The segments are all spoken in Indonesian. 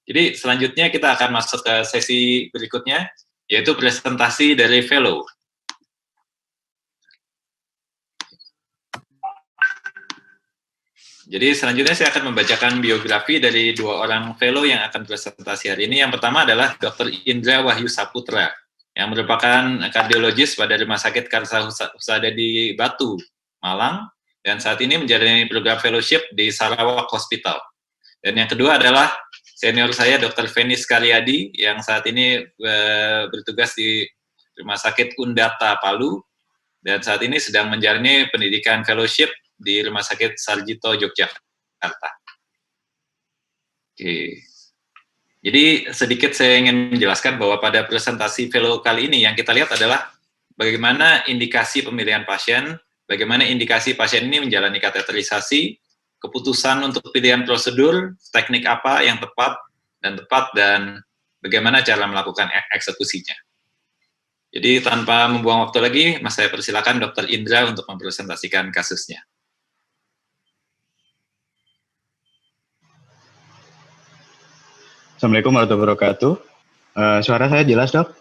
Jadi selanjutnya kita akan masuk ke sesi berikutnya, yaitu presentasi dari fellow. Jadi selanjutnya saya akan membacakan biografi dari dua orang fellow yang akan presentasi hari ini. Yang pertama adalah Dr. Indra Wahyu Saputra, yang merupakan kardiologis pada Rumah Sakit Karsa Husada di Batu, Malang, dan saat ini menjalani program fellowship di Sarawak Hospital. Dan yang kedua adalah senior saya, Dr. Fenis Karyadi, yang saat ini bertugas di Rumah Sakit Undata Palu, dan saat ini sedang menjalani pendidikan fellowship di Rumah Sakit Sarjito Yogyakarta. Oke. Jadi sedikit saya ingin menjelaskan bahwa pada presentasi fellow kali ini yang kita lihat adalah bagaimana indikasi pemilihan pasien, bagaimana indikasi pasien ini menjalani kateterisasi, keputusan untuk pilihan prosedur, teknik apa yang tepat, dan bagaimana cara melakukan eksekusinya. Jadi tanpa membuang waktu lagi, saya persilakan Dr. Indra untuk mempresentasikan kasusnya. Assalamualaikum warahmatullahi wabarakatuh. Suara saya jelas, Dok?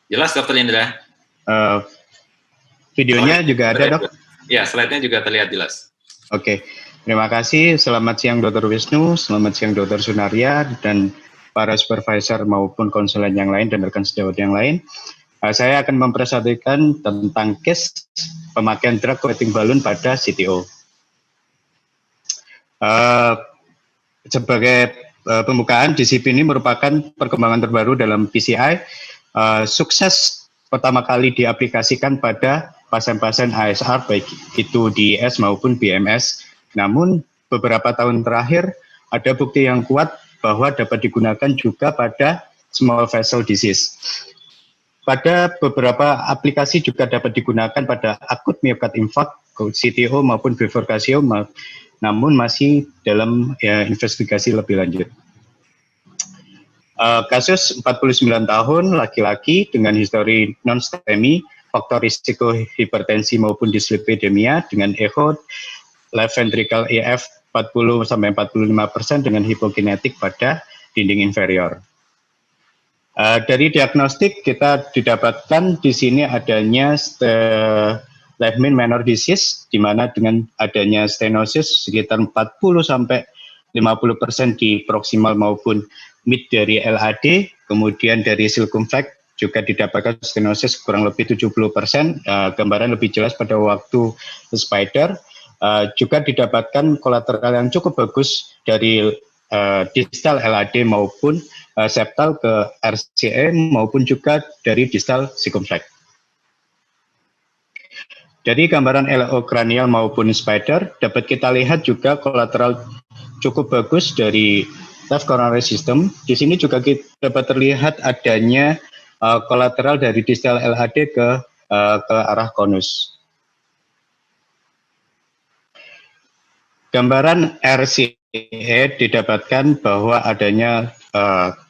Jelas, Dr. Indra. Videonya juga ada, Dok? Ya, slide-nya juga terlihat jelas. Oke, terima kasih. Selamat siang, Dr. Wisnu. Selamat siang, Dr. Sunaria, dan para supervisor maupun konsulen yang lain dan rekan sejawat yang lain. Saya akan mempresentasikan tentang case pemakaian drug coating balloon pada CTO. Sebagai pembukaan, DCP ini merupakan perkembangan terbaru dalam PCI, sukses pertama kali diaplikasikan pada pasien-pasien ASR, baik itu DES maupun BMS. Namun beberapa tahun terakhir ada bukti yang kuat bahwa dapat digunakan juga pada small vessel disease. Pada beberapa aplikasi juga dapat digunakan pada akut myocard infarct, CTO maupun bifurkasio, namun masih dalam investigasi lebih lanjut. Kasus 49 tahun, laki-laki dengan histori non-STEMI, faktor risiko hipertensi maupun dislipidemia dengan echo left ventricle EF 40-45% dengan hipokinetik pada dinding inferior. Dari diagnostik kita didapatkan di sini adanya left main minor disease, di mana dengan adanya stenosis sekitar 40-50% di proximal maupun mid dari LAD, kemudian dari circumflex juga didapatkan stenosis kurang lebih 70%, gambaran lebih jelas pada waktu spider, juga didapatkan kolateral yang cukup bagus dari distal LAD maupun septal ke RCE maupun juga dari distal circumflex. Dari gambaran LO kranial maupun spider, dapat kita lihat juga kolateral cukup bagus dari left coronary system. Di sini juga dapat terlihat adanya kolateral dari distal LAD ke arah konus. Gambaran RCE didapatkan bahwa adanya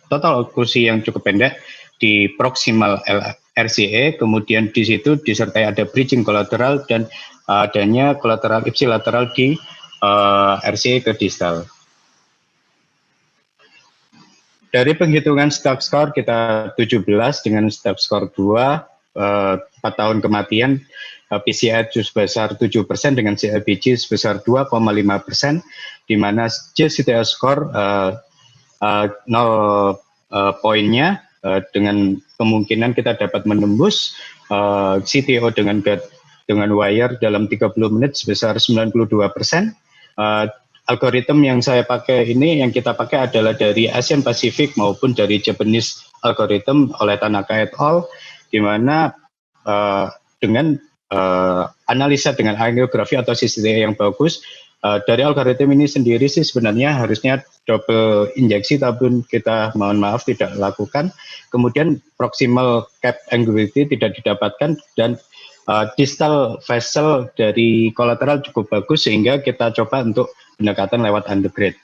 total oklusi yang cukup pendek di proximal RCE, kemudian di situ disertai ada bridging kolateral dan adanya kolateral ipsilateral di RCE ke distal. Dari penghitungan stab score kita 17 dengan stab score 2, 4 tahun kematian, PCI sebesar 7% dengan CLBG sebesar 2,5%, di mana JCTO score 0 poinnya, dengan kemungkinan kita dapat menembus CTO dengan wire dalam 30 menit sebesar 92%. Algoritma yang saya pakai ini, yang kita pakai adalah dari Asian Pacific maupun dari Japanese algorithm oleh Tanaka et al., di mana dengan analisa dengan angiografi atau CCTA yang bagus, dari algoritma ini sendiri sih sebenarnya harusnya double injeksi, tapi kita mohon maaf tidak lakukan. Kemudian proximal cap angularity tidak didapatkan, dan distal vessel dari kolateral cukup bagus, sehingga kita coba untuk pendekatan lewat undergrade.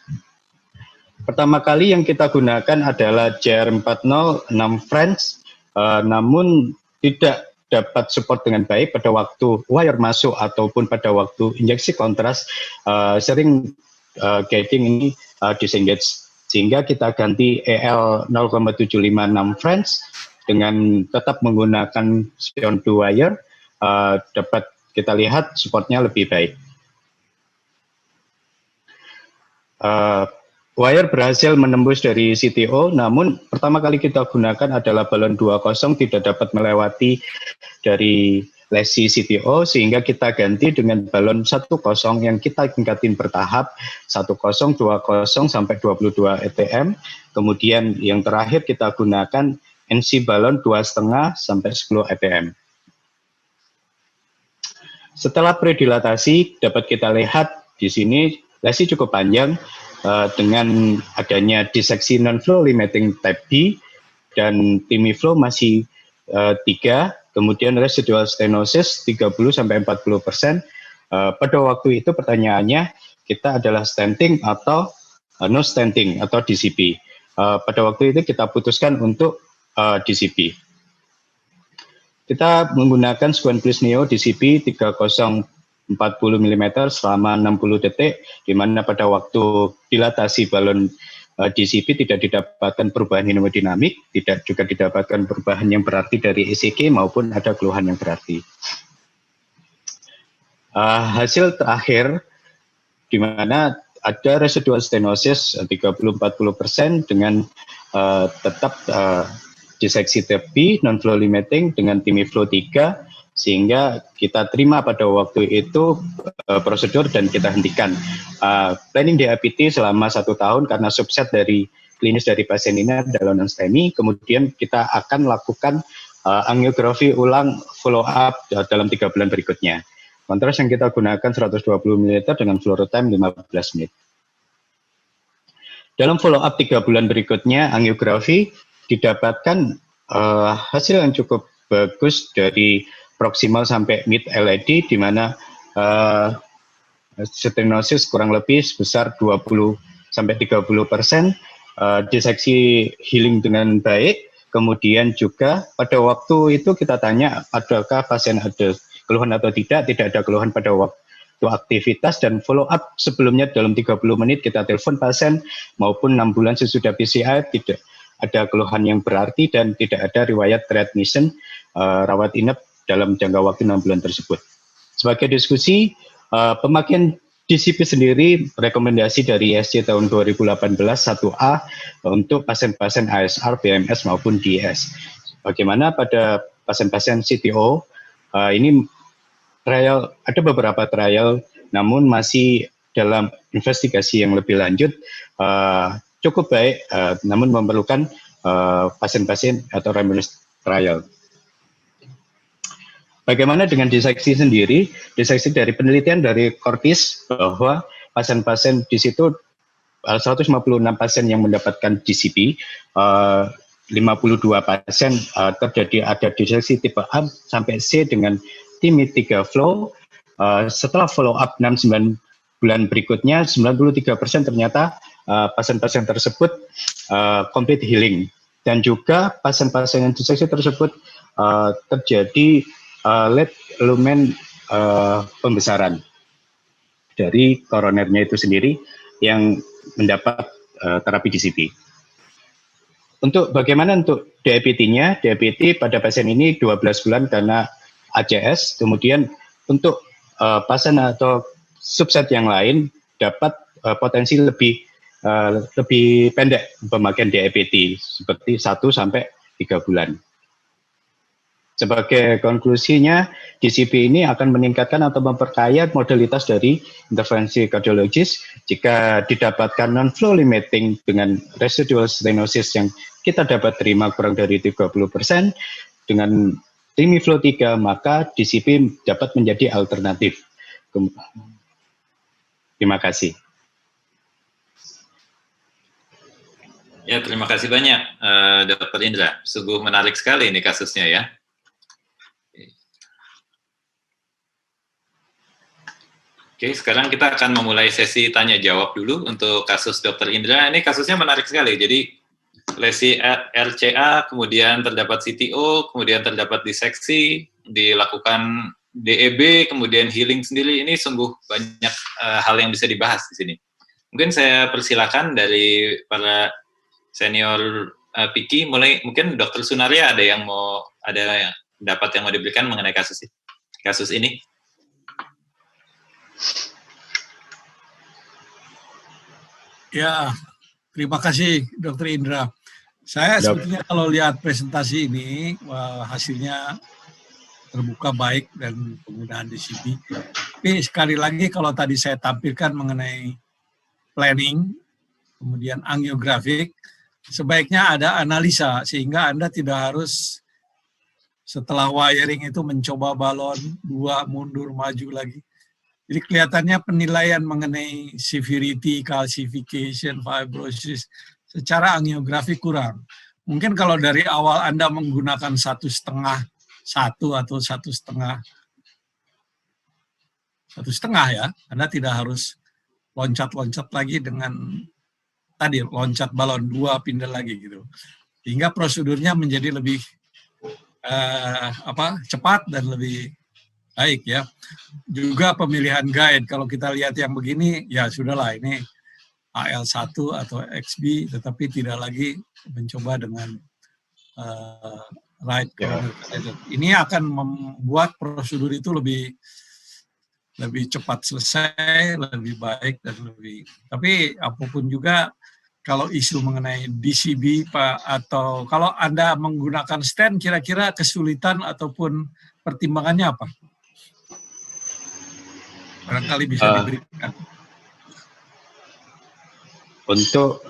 Pertama kali yang kita gunakan adalah JR40 6 French, namun tidak dapat support dengan baik pada waktu wire masuk ataupun pada waktu injeksi kontras, sering gating ini disengage. sehingga kita ganti EL 0,756 French dengan tetap menggunakan Xeon 2 wire, dapat kita lihat supportnya lebih baik. Wire berhasil menembus dari CTO, namun pertama kali kita gunakan adalah balon 20 tidak dapat melewati dari lesi CTO, sehingga kita ganti dengan balon 10 yang kita tingkatin bertahap 10, 20 sampai 22 ETM. Kemudian yang terakhir kita gunakan NC balon 2,5 sampai 10 ETM. Setelah predilatasi dapat kita lihat di sini lesi cukup panjang dengan adanya diseksi non-flow limiting type B dan TIMI flow masih 3, kemudian residual stenosis 30-40%. Pada waktu itu pertanyaannya kita adalah stenting atau no stenting atau DCP. Pada waktu itu kita putuskan untuk DCP. Kita menggunakan Squenplus Neo DCP 3040 mm selama 60 detik, di mana pada waktu dilatasi balon DCP tidak didapatkan perubahan hemodinamik, tidak juga didapatkan perubahan yang berarti dari ECG maupun ada keluhan yang berarti. Hasil terakhir, di mana ada residual stenosis 30-40% dengan tetap diseksi tepi, non-flow limiting dengan TIMI flow 3, sehingga kita terima pada waktu itu prosedur dan kita hentikan. Planning DAPT selama 1 tahun karena subset dari klinis dari pasien ini adalah non-STEMI, kemudian kita akan lakukan angiografi ulang follow up dalam 3 bulan berikutnya. Kontras yang kita gunakan 120 ml dengan fluoro time 15 menit. Dalam follow up 3 bulan berikutnya, angiografi didapatkan hasil yang cukup bagus dari proximal sampai mid LED, di mana stenosis kurang lebih sebesar 20-30%, diseksi healing dengan baik. Kemudian juga pada waktu itu kita tanya adakah pasien ada keluhan atau tidak ada keluhan pada waktu aktivitas, dan follow up sebelumnya dalam 30 menit kita telepon pasien maupun 6 bulan sesudah PCR tidak ada keluhan yang berarti dan tidak ada riwayat readmission rawat inap dalam jangka waktu 6 bulan tersebut. Sebagai diskusi, pemakaian DCP sendiri rekomendasi dari ISC tahun 2018 1A untuk pasien-pasien ASR, BMS maupun DS. Bagaimana pada pasien-pasien CTO, ini trial, ada beberapa trial, namun masih dalam investigasi yang lebih lanjut, cukup baik, namun memerlukan pasien-pasien atau randomized trial. Bagaimana dengan diseksi sendiri? Diseksi dari penelitian dari Cortis bahwa pasien-pasien di situ 156 pasien yang mendapatkan DCP, 52 pasien terjadi ada diseksi tipe A sampai C dengan TIMI 3 flow. Setelah follow up 6-9 bulan berikutnya, 93% ternyata pasien-pasien tersebut complete healing, dan juga pasien-pasien yang diseksi tersebut terjadi late lumen pembesaran dari koronernya itu sendiri yang mendapat terapi DCP. Untuk bagaimana untuk DAPT-nya? DAPT pada pasien ini 12 bulan karena ACS, kemudian untuk pasien atau subset yang lain dapat potensi lebih pendek pemakaian DAPT seperti 1-3 bulan. Sebagai konklusinya, DCP ini akan meningkatkan atau memperkaya modalitas dari intervensi kardiologis jika didapatkan non-flow limiting dengan residual stenosis yang kita dapat terima kurang dari 30% dengan TIMI flow 3, maka DCP dapat menjadi alternatif. Terima kasih. Ya, terima kasih banyak, Dr. Indra. Sungguh menarik sekali ini kasusnya ya. Oke, sekarang kita akan memulai sesi tanya-jawab dulu untuk kasus Dr. Indra. Ini kasusnya menarik sekali. Jadi, lesi RCA, kemudian terdapat CTO, kemudian terdapat diseksi, dilakukan DEB, kemudian healing sendiri. Ini sungguh banyak hal yang bisa dibahas di sini. Mungkin saya persilakan dari para senior Piki, mulai mungkin Dr. Sunaria ada pendapat yang mau diberikan mengenai kasus ini. Ya, terima kasih Dr. Indra. Saya sebetulnya kalau lihat presentasi ini, hasilnya terbuka baik dan penggunaan DCB. Tapi sekali lagi kalau tadi saya tampilkan mengenai planning, kemudian angiografik, sebaiknya ada analisa sehingga Anda tidak harus setelah wiring itu mencoba balon, 2 mundur, maju lagi. Jadi kelihatannya penilaian mengenai severity, calcification, fibrosis secara angiografik kurang. Mungkin kalau dari awal Anda menggunakan 1,5 atau 1,5 ya, Anda tidak harus loncat-loncat lagi dengan tadi loncat balon 2 pindah lagi gitu. Sehingga prosedurnya menjadi lebih cepat dan lebih baik ya. Juga pemilihan guide, kalau kita lihat yang begini ya sudahlah, ini AL1 atau XB, tetapi tidak lagi mencoba dengan right corner catheter. Ini akan membuat prosedur itu lebih cepat selesai, lebih baik dan lebih. Tapi apapun juga, kalau isu mengenai DCB Pak, atau kalau Anda menggunakan stent, kira-kira kesulitan ataupun pertimbangannya apa? Barangkali bisa diberikan. Untuk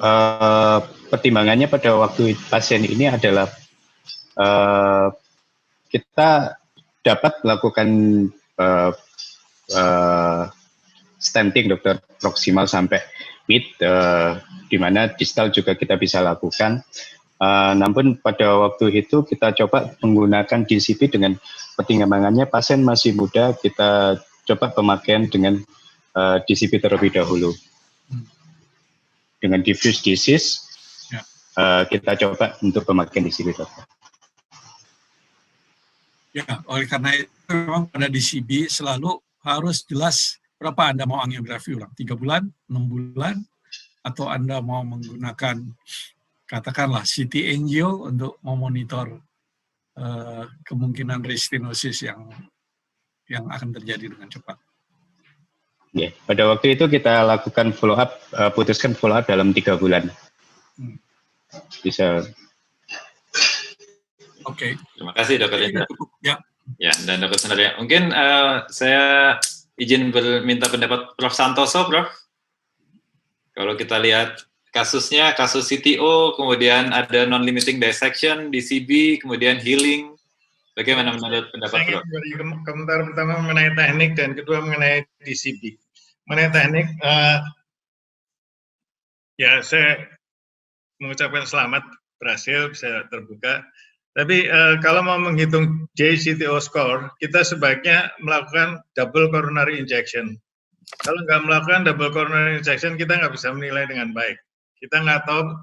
pertimbangannya pada waktu pasien ini adalah kita dapat melakukan stenting dokter proksimal sampai mid, di mana distal juga kita bisa lakukan. Namun pada waktu itu kita coba menggunakan DCB dengan pertimbangannya pasien masih muda, kita coba pemakaian dengan DCB terlebih dahulu. Dengan diffuse disease, kita coba untuk pemakaian DCB. Ya, oleh karena itu memang pada DCB selalu harus jelas berapa Anda mau angiografi ulang, 3 bulan, 6 bulan, atau Anda mau menggunakan katakanlah CT angio untuk memonitor kemungkinan restenosis yang akan terjadi dengan cepat. Ya, pada waktu itu kita lakukan follow up, putuskan follow up dalam 3 bulan. Bisa. Oke. Terima kasih Dr. Indra. Ya. Ya, dan Dr. Sunaria. Mungkin saya izin minta pendapat Prof. Santoso, Prof. Kalau kita lihat kasusnya, kasus CTO, kemudian ada non-limiting dissection, DCB, kemudian healing. Bagaimana menurut pendapat Prof? Saya beri komentar pertama mengenai teknik dan kedua mengenai DCB. Mengenai teknik, ya saya mengucapkan selamat, berhasil, bisa terbuka. Tapi kalau mau menghitung JCTO score, kita sebaiknya melakukan double coronary injection. Kalau nggak melakukan double coronary injection, kita nggak bisa menilai dengan baik. Kita nggak tahu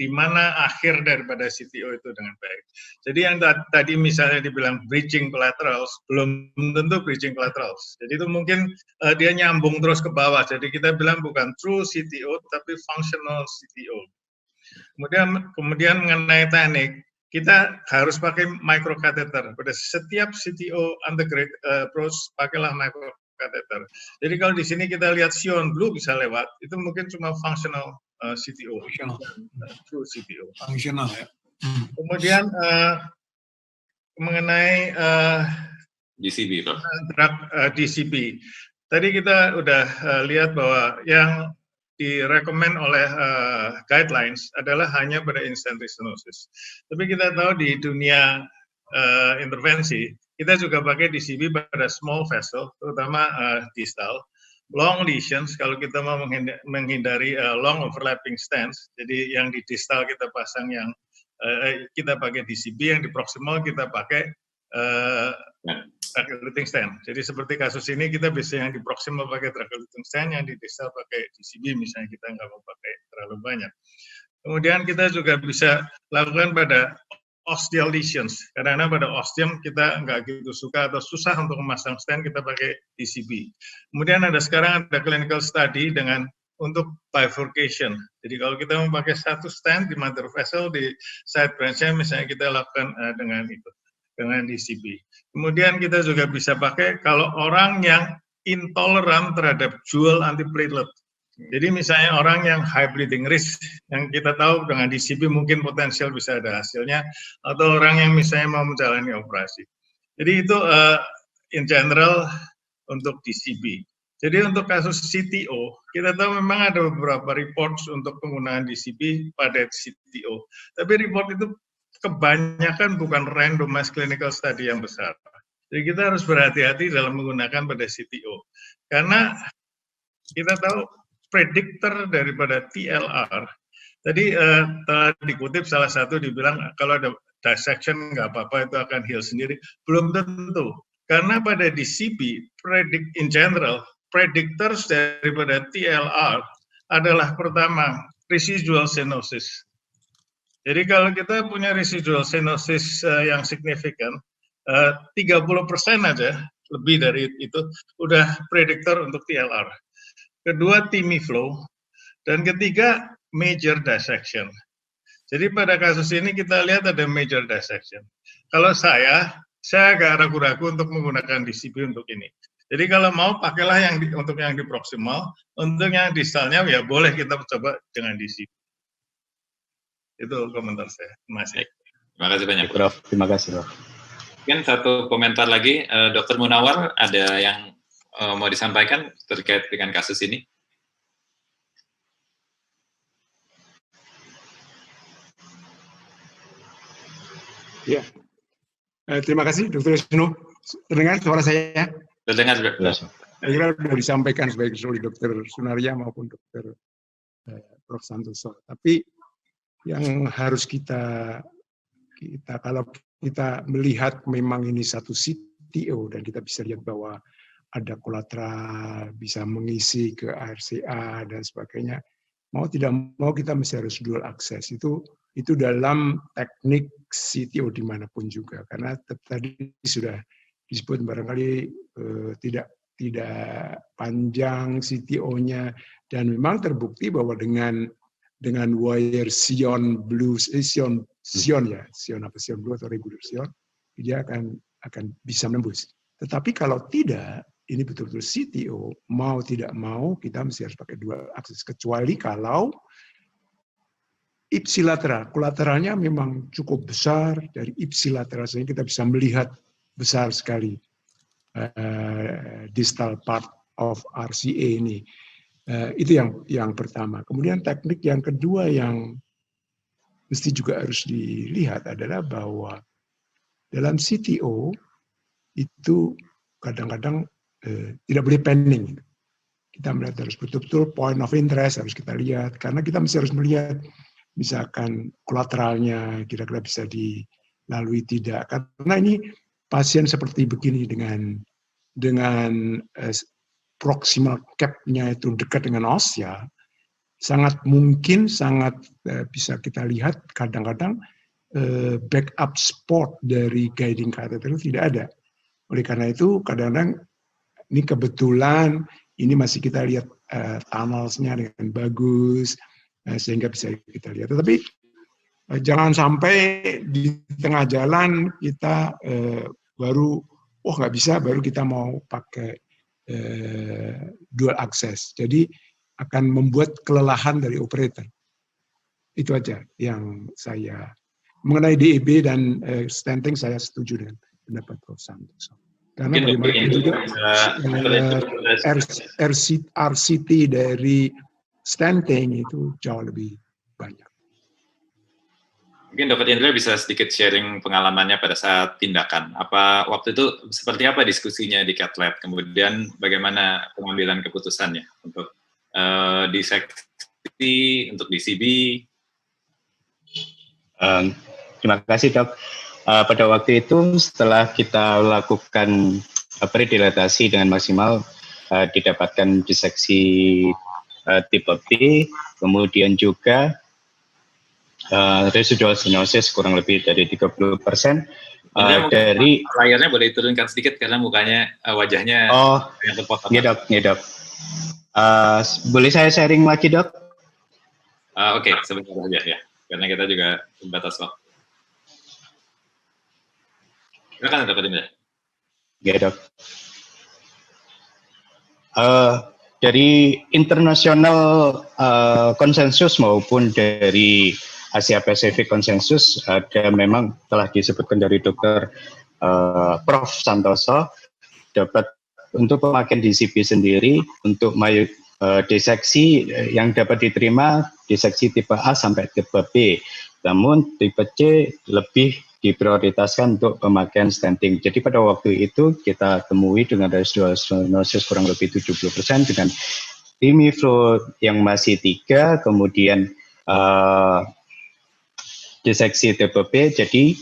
di mana akhir daripada CTO itu dengan baik. Jadi yang tadi misalnya dibilang bridging collaterals, belum tentu bridging collaterals. Jadi itu mungkin dia nyambung terus ke bawah. Jadi kita bilang bukan true CTO, tapi functional CTO. Kemudian mengenai teknik, kita harus pakai microcatheter. Pada setiap CTO undergrade approach, pakailah microcatheter. Jadi kalau di sini kita lihat Sion Blue bisa lewat, itu mungkin cuma functional CTO, true CTO. Functional ya. Kemudian mengenai DCB, Prof. drug DCB, tadi kita udah lihat bahwa yang direkomend oleh guidelines adalah hanya pada instant restenosis. Tapi kita tahu di dunia intervensi, kita juga pakai DCB pada small vessel, terutama distal. Long lesions, kalau kita mau menghindari long overlapping stents, jadi yang di distal kita pasang yang kita pakai DCB, yang di proximal kita pakai drug-eluting stent. Jadi seperti kasus ini kita bisa yang di proximal pakai drug-eluting stent, yang di distal pakai DCB, misalnya kita nggak mau pakai terlalu banyak. Kemudian kita juga bisa lakukan pada ostial lesions. Karena pada ostium kita nggak gitu suka atau susah untuk memasang stent, kita pakai DCB. Kemudian sekarang ada clinical study dengan untuk bifurcation. Jadi kalau kita memakai satu stent di mother vessel, di side branch-nya misalnya kita lakukan dengan itu, dengan DCB. Kemudian kita juga bisa pakai kalau orang yang intoleran terhadap jewel antiplatelet. Jadi misalnya orang yang high bleeding risk, yang kita tahu dengan DCB mungkin potensial bisa ada hasilnya, atau orang yang misalnya mau menjalani operasi. Jadi itu in general untuk DCB. Jadi untuk kasus CTO, kita tahu memang ada beberapa reports untuk penggunaan DCB pada CTO. Tapi report itu kebanyakan bukan randomized clinical study yang besar. Jadi kita harus berhati-hati dalam menggunakan pada CTO. Karena kita tahu prediktor daripada TLR, tadi telah dikutip salah satu dibilang kalau ada dissection nggak apa-apa itu akan heal sendiri. Belum tentu. Karena pada DCB, in general, predictors daripada TLR adalah pertama, residual stenosis. Jadi kalau kita punya residual stenosis yang signifikan, 30% aja, lebih dari itu, udah prediktor untuk TLR. Kedua, TIMI flow. Dan ketiga, major dissection. Jadi pada kasus ini kita lihat ada major dissection. Kalau saya agak ragu-ragu untuk menggunakan DCB untuk ini. Jadi kalau mau pakailah untuk yang di proximal, untuk yang distalnya ya boleh kita coba dengan DCB. Itu komentar saya. Terima kasih. Terima kasih banyak, Prof. Terima kasih, Prof. Mungkin satu komentar lagi, Dr. Munawar, ada yang mau disampaikan terkait dengan kasus ini? Ya, terima kasih Dr. Wisnu. Terdengar suara saya? Terdengar, Dr. Saya kira sudah disampaikan sebaik oleh Dr. Sunaria maupun Dr. Prof. Santoso. Tapi yang harus kita kalau kita melihat memang ini satu CTO dan kita bisa lihat bahwa ada kolateral, bisa mengisi ke RCA dan sebagainya. Mau tidak mau kita mesti harus dual access. Itu dalam teknik CTO dimanapun juga. Karena tadi sudah disebut barangkali tidak panjang CTO-nya dan memang terbukti bahwa dengan wire Sion blue, Sion blue atau regular Sion, dia akan bisa menembus. Tetapi kalau tidak, ini betul-betul CTO, mau tidak mau kita mesti harus pakai dual akses, kecuali kalau ipsilateral, kolateralnya memang cukup besar dari ipsilateral, sehingga kita bisa melihat besar sekali distal part of RCA ini. Itu yang pertama. Kemudian teknik yang kedua yang mesti juga harus dilihat adalah bahwa dalam CTO itu kadang-kadang tidak boleh pending. Kita melihat harus betul-betul point of interest harus kita lihat, karena kita mesti harus melihat misalkan kolateralnya kira-kira bisa dilalui tidak. Karena ini pasien seperti begini dengan proximal cap-nya itu dekat dengan osya, sangat mungkin bisa kita lihat kadang-kadang backup support dari guiding catheter itu tidak ada. Oleh karena itu kadang-kadang ini kebetulan ini masih kita lihat tunnels-nya dengan bagus sehingga bisa kita lihat. Tetapi jangan sampai di tengah jalan kita baru nggak bisa, baru kita mau pakai dual access. Jadi akan membuat kelelahan dari operator. Itu aja yang saya mengenai DEB dan stenting saya setuju dengan pendapat Prof. Santoso. Karena bagaimana juga RCT dari stenting itu jauh lebih banyak. Mungkin Dr. Indra bisa sedikit sharing pengalamannya pada saat tindakan. Waktu itu seperti apa diskusinya di cath lab? Kemudian bagaimana pengambilan keputusannya untuk diseksi, untuk DCB? Terima kasih, Dok. Pada waktu itu setelah kita lakukan predilatasi dengan maksimal, didapatkan diseksi tipe B, kemudian juga residual stenosis kurang lebih dari 30%. Dari layarnya boleh diturunkan sedikit karena mukanya, wajahnya yang terpotong. Dok. Boleh saya sharing lagi, Dok? Oke, sebentar saja ya, karena kita juga terbatas waktu. Silakan Dr. Indra. Ya, Dok. Dari internasional konsensus maupun dari Asia Pasifik konsensus ada memang telah disebutkan dari Dr. Prof. Santoso dapat untuk pemakaian DCB sendiri untuk diseksi yang dapat diterima diseksi tipe A sampai tipe B, namun tipe C lebih diprioritaskan untuk pemakaian stenting. Jadi pada waktu itu kita temui dengan residual stenosis kurang lebih 70% dengan TIMI flow yang masih 3, kemudian diseksi tipe B, jadi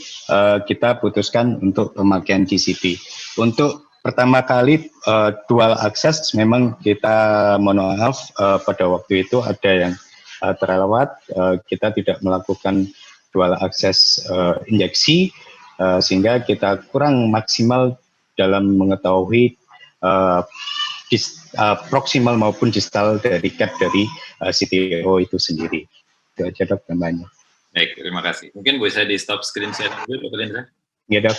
kita putuskan untuk pemakaian DCB. Untuk pertama kali dual akses memang kita mohon maaf pada waktu itu ada yang terlewat, kita tidak melakukan dual akses injeksi sehingga kita kurang maksimal dalam mengetahui proksimal maupun distal dari cap dari CTO itu sendiri. Itu aja, Dok, namanya. Baik, terima kasih. Mungkin bisa di stop screen share dulu, Dr. Indra? Ya, Dok.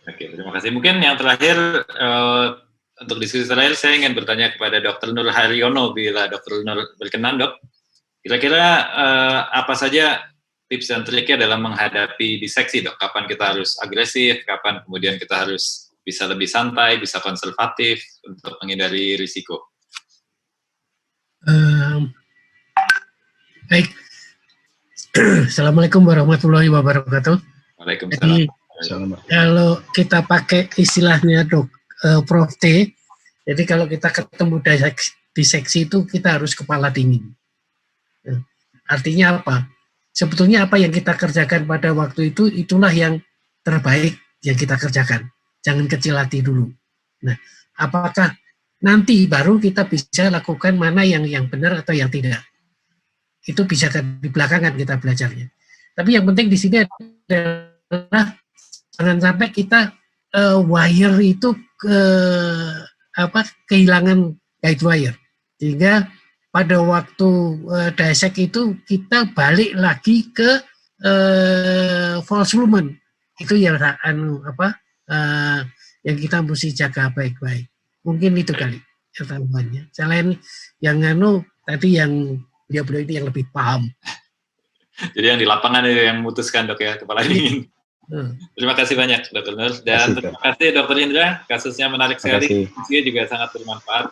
Oke, terima kasih. Mungkin yang terakhir, untuk diskusi terakhir, saya ingin bertanya kepada Dr. Nur Haryono, bila Dr. Nur berkenan, Dok. Kira-kira apa saja tips dan triknya dalam menghadapi diseksi, Dok? Kapan kita harus agresif, kapan kemudian kita harus bisa lebih santai, bisa konservatif untuk menghindari risiko? Baik. Assalamualaikum warahmatullahi wabarakatuh. Waalaikumsalam. Jadi, kalau kita pakai istilahnya Prof T, jadi kalau kita ketemu diseksi itu kita harus kepala dingin. Artinya apa? Sebetulnya apa yang kita kerjakan pada waktu itu, itulah yang terbaik yang kita kerjakan. Jangan kecil hati dulu. Nah, apakah nanti baru kita bisa lakukan mana yang benar atau yang tidak? Itu bisa di belakangan kita belajarnya. Tapi yang penting di sini adalah jangan sampai kita wire itu kehilangan guide wire, sehingga pada waktu dissect itu kita balik lagi ke false lumen. Itu yang yang kita mesti jaga baik-baik. Mungkin itu kali tambahannya. Selain yang tadi yang beliau ini yang lebih paham. Jadi yang di lapangan itu yang memutuskan, Dok, ya, kepala dingin. Terima kasih banyak, Dr. Nur. Dan terima kasih, Dr. Indra. Kasusnya menarik sekali. Diskusinya juga sangat bermanfaat.